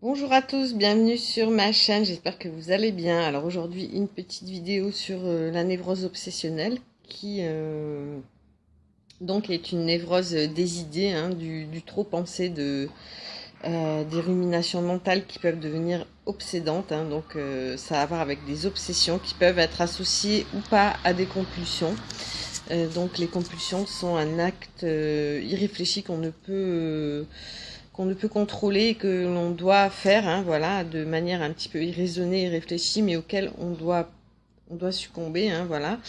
Bonjour à tous, bienvenue sur ma chaîne, j'espère que vous allez bien. Alors aujourd'hui une petite vidéo sur la névrose obsessionnelle qui donc est une névrose des idées, hein, du trop penser, des ruminations mentales qui peuvent devenir obsédantes, hein. Donc ça a à voir avec des obsessions qui peuvent être associées ou pas à des compulsions. Donc les compulsions sont un acte irréfléchi qu'on ne peut contrôler et que l'on doit faire, hein, voilà, de manière un petit peu irraisonnée et réfléchie, mais auquel on doit succomber, hein, voilà,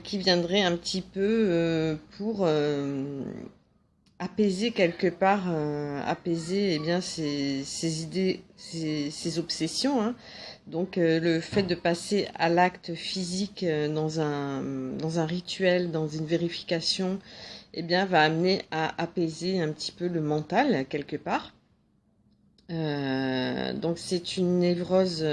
qui viendrait un petit peu pour apaiser quelque part, apaiser bien ces idées, ces obsessions, hein. Donc le fait de passer à l'acte physique dans un rituel, dans une vérification, eh bien, va amener à apaiser un petit peu le mental, quelque part. Donc c'est une névrose,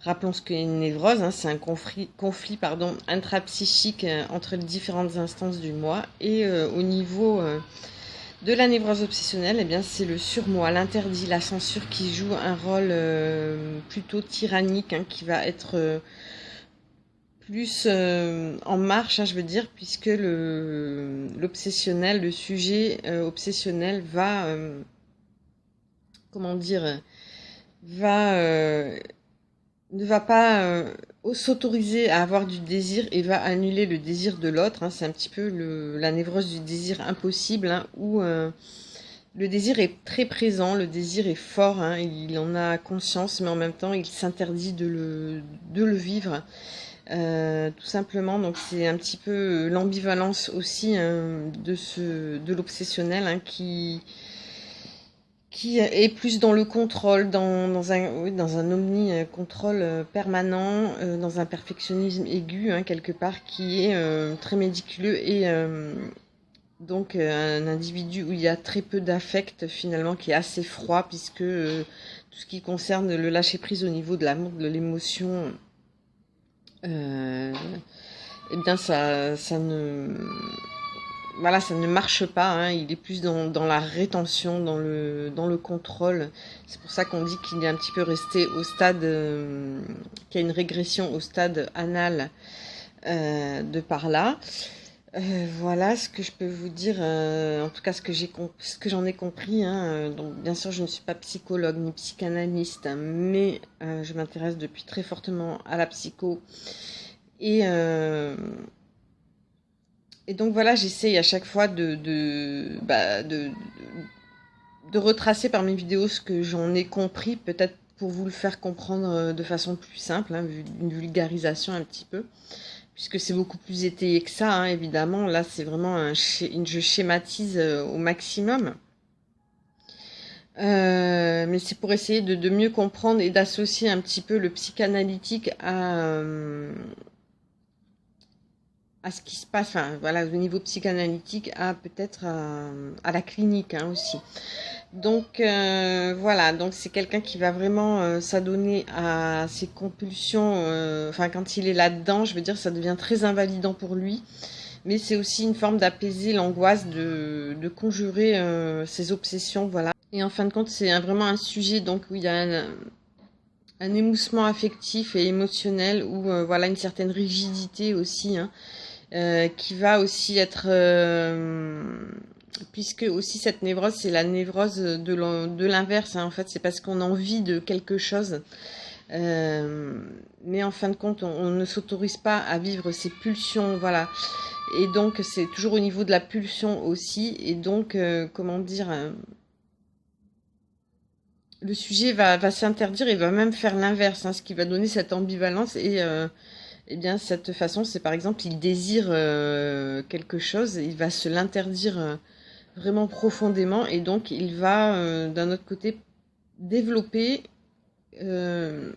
rappelons ce qu'est une névrose, hein, c'est un conflit pardon, intrapsychique entre les différentes instances du moi. Et au niveau de la névrose obsessionnelle, eh bien, c'est le surmoi, l'interdit, la censure qui joue un rôle plutôt tyrannique, hein, qui va être plus en marche, hein, je veux dire, puisque l'obsessionnel, le sujet obsessionnel va, comment dire, va ne va pas s'autoriser à avoir du désir et va annuler le désir de l'autre, hein. C'est un petit peu la névrose du désir impossible, hein, où le désir est très présent, le désir est fort, hein, il en a conscience, mais en même temps il s'interdit de le vivre. Tout simplement, donc c'est un petit peu l'ambivalence aussi, hein, de l'obsessionnel, hein, qui est plus dans le contrôle, oui, dans un omni-contrôle permanent, dans un perfectionnisme aigu, hein, quelque part, qui est très médiculeux et donc un individu où il y a très peu d'affect finalement, qui est assez froid, puisque tout ce qui concerne le lâcher-prise au niveau de l'amour, de l'émotion, euh, eh bien ça ne voilà, ça ne marche pas, hein. Il est plus dans la rétention, dans le contrôle. C'est pour ça qu'on dit qu'il est un petit peu resté au stade, qu'il y a une régression au stade anal de par là. Voilà ce que je peux vous dire, en tout cas ce que j'en ai compris, hein. Donc bien sûr je ne suis pas psychologue ni psychanalyste, hein, mais je m'intéresse depuis très fortement à la psycho. Et, et donc voilà, j'essaye à chaque fois de retracer par mes vidéos ce que j'en ai compris, peut-être pour vous le faire comprendre de façon plus simple, hein, une vulgarisation un petit peu, puisque c'est beaucoup plus étayé que ça, hein, évidemment. Là, c'est vraiment je schématise au maximum. Mais c'est pour essayer de mieux comprendre et d'associer un petit peu le psychanalytique à ce qui se passe, enfin voilà, au niveau psychanalytique, à peut-être à la clinique, hein, aussi. Donc voilà, donc c'est quelqu'un qui va vraiment s'adonner à ses compulsions, enfin quand il est là-dedans, je veux dire, ça devient très invalidant pour lui, mais c'est aussi une forme d'apaiser l'angoisse, de conjurer ses obsessions, voilà. Et en fin de compte, c'est vraiment un sujet donc où il y a un émoussement affectif et émotionnel, où voilà, une certaine rigidité aussi, hein, qui va aussi être, puisque aussi cette névrose, c'est la névrose de l'inverse, hein, en fait, c'est parce qu'on a envie de quelque chose, mais en fin de compte, on ne s'autorise pas à vivre ses pulsions, voilà. Et donc, c'est toujours au niveau de la pulsion aussi, et donc, comment dire, le sujet va s'interdire et va même faire l'inverse, hein, ce qui va donner cette ambivalence. Et eh bien, cette façon, c'est par exemple, il désire quelque chose, il va se l'interdire vraiment profondément, et donc il va, d'un autre côté, développer, euh,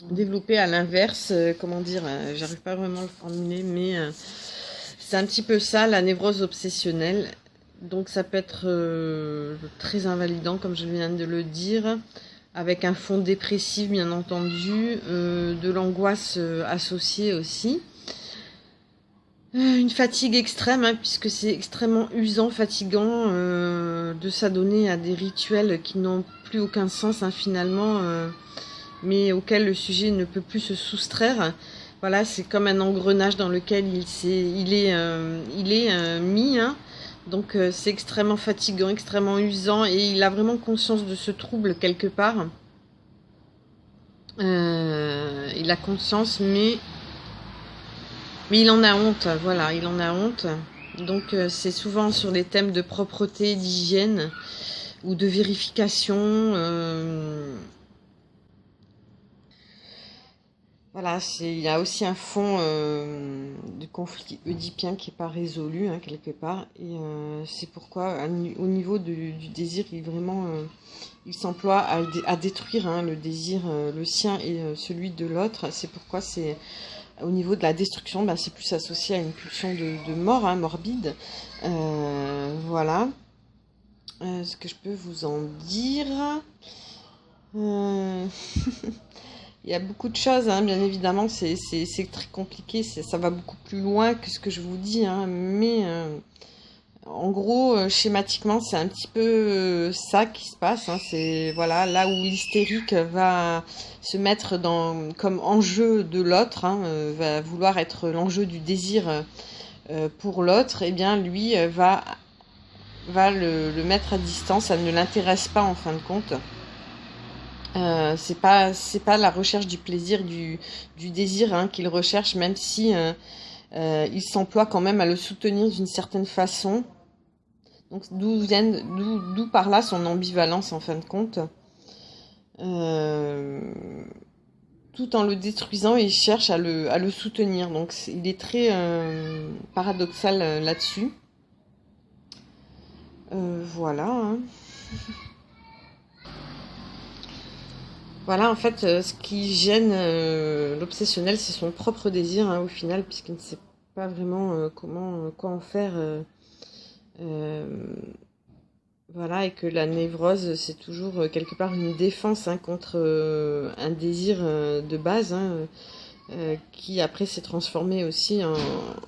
développer à l'inverse, comment dire, j'arrive pas vraiment à le formuler, mais c'est un petit peu ça, la névrose obsessionnelle. Donc ça peut être très invalidant, comme je viens de le dire, avec un fond dépressif bien entendu, de l'angoisse associée aussi. Une fatigue extrême, hein, puisque c'est extrêmement usant, fatigant de s'adonner à des rituels qui n'ont plus aucun sens, hein, finalement, mais auxquels le sujet ne peut plus se soustraire. Voilà, c'est comme un engrenage dans lequel il est mis, hein. Donc c'est extrêmement fatigant, extrêmement usant, et il a vraiment conscience de ce trouble quelque part. Il a conscience, mais il en a honte, voilà, il en a honte. Donc c'est souvent sur les thèmes de propreté, d'hygiène ou de vérification. Voilà, il y a aussi un fond de conflit oedipien qui n'est pas résolu, hein, quelque part. Et c'est pourquoi au niveau du désir, il s'emploie à détruire, hein, le désir, le sien et celui de l'autre. C'est pourquoi c'est au niveau de la destruction, ben, c'est plus associé à une pulsion de mort, hein, morbide. Voilà. Ce que je peux vous en dire. Il y a beaucoup de choses, hein, bien évidemment, c'est très compliqué, ça va beaucoup plus loin que ce que je vous dis, hein, mais en gros, schématiquement, c'est un petit peu ça qui se passe, hein, c'est voilà, là où l'hystérique va se mettre comme enjeu de l'autre, hein, va vouloir être l'enjeu du désir pour l'autre, et bien lui va le mettre à distance, ça ne l'intéresse pas en fin de compte. C'est pas la recherche du plaisir, du désir, hein, qu'il recherche, même si il s'emploie quand même à le soutenir d'une certaine façon. Donc d'où par là son ambivalence en fin de compte. Tout en le détruisant, il cherche à le soutenir. Donc il est très paradoxal là-dessus. Voilà. Hein. Voilà, en fait, ce qui gêne l'obsessionnel, c'est son propre désir, hein, au final, puisqu'il ne sait pas vraiment quoi en faire. Voilà, et que la névrose, c'est toujours quelque part une défense, hein, contre un désir de base, hein, qui après s'est transformé aussi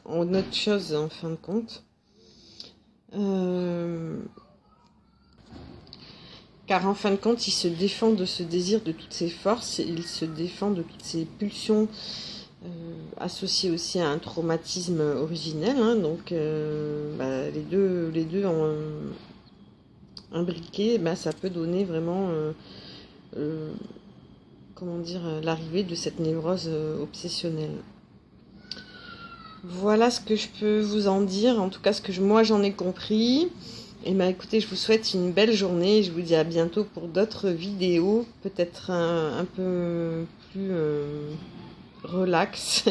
en autre chose, en fin de compte. Car en fin de compte, il se défend de ce désir de toutes ses forces, il se défend de toutes ses pulsions associées aussi à un traumatisme originel, hein, donc les deux en imbriqués, ça peut donner vraiment comment dire, l'arrivée de cette névrose obsessionnelle. Voilà ce que je peux vous en dire, en tout cas ce que moi j'en ai compris. Et bien écoutez, je vous souhaite une belle journée et je vous dis à bientôt pour d'autres vidéos, peut-être un peu plus relax,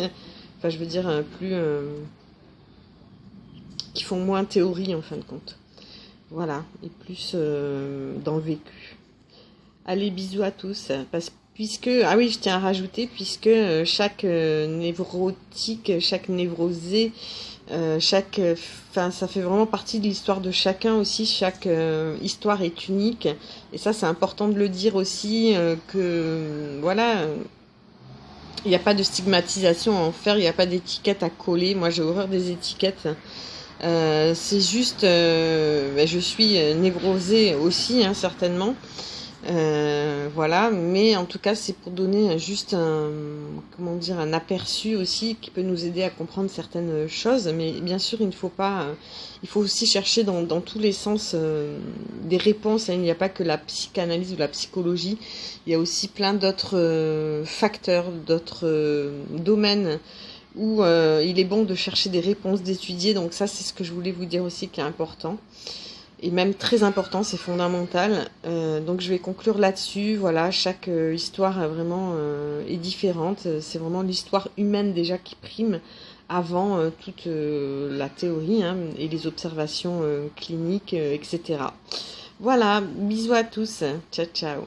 enfin je veux dire plus qui font moins théorie en fin de compte. Voilà, et plus dans le vécu. Allez, bisous à tous, ah oui, je tiens à rajouter, puisque chaque névrotique, chaque névrosé, ça fait vraiment partie de l'histoire de chacun aussi, chaque histoire est unique, et ça c'est important de le dire aussi, que voilà, il n'y a pas de stigmatisation à en faire, il n'y a pas d'étiquette à coller, moi j'ai horreur des étiquettes, c'est juste, je suis névrosée aussi, hein, certainement. Voilà, mais en tout cas c'est pour donner juste un aperçu aussi qui peut nous aider à comprendre certaines choses, mais bien sûr il faut aussi chercher dans tous les sens des réponses, hein. Il n'y a pas que la psychanalyse ou la psychologie, il y a aussi plein d'autres facteurs, d'autres domaines où il est bon de chercher des réponses, d'étudier, donc ça c'est ce que je voulais vous dire aussi qui est important. Et même très important, c'est fondamental. Donc je vais conclure là-dessus. Voilà, chaque histoire vraiment est différente. C'est vraiment l'histoire humaine déjà qui prime avant toute la théorie, hein, et les observations cliniques, etc. Voilà, bisous à tous. Ciao, ciao.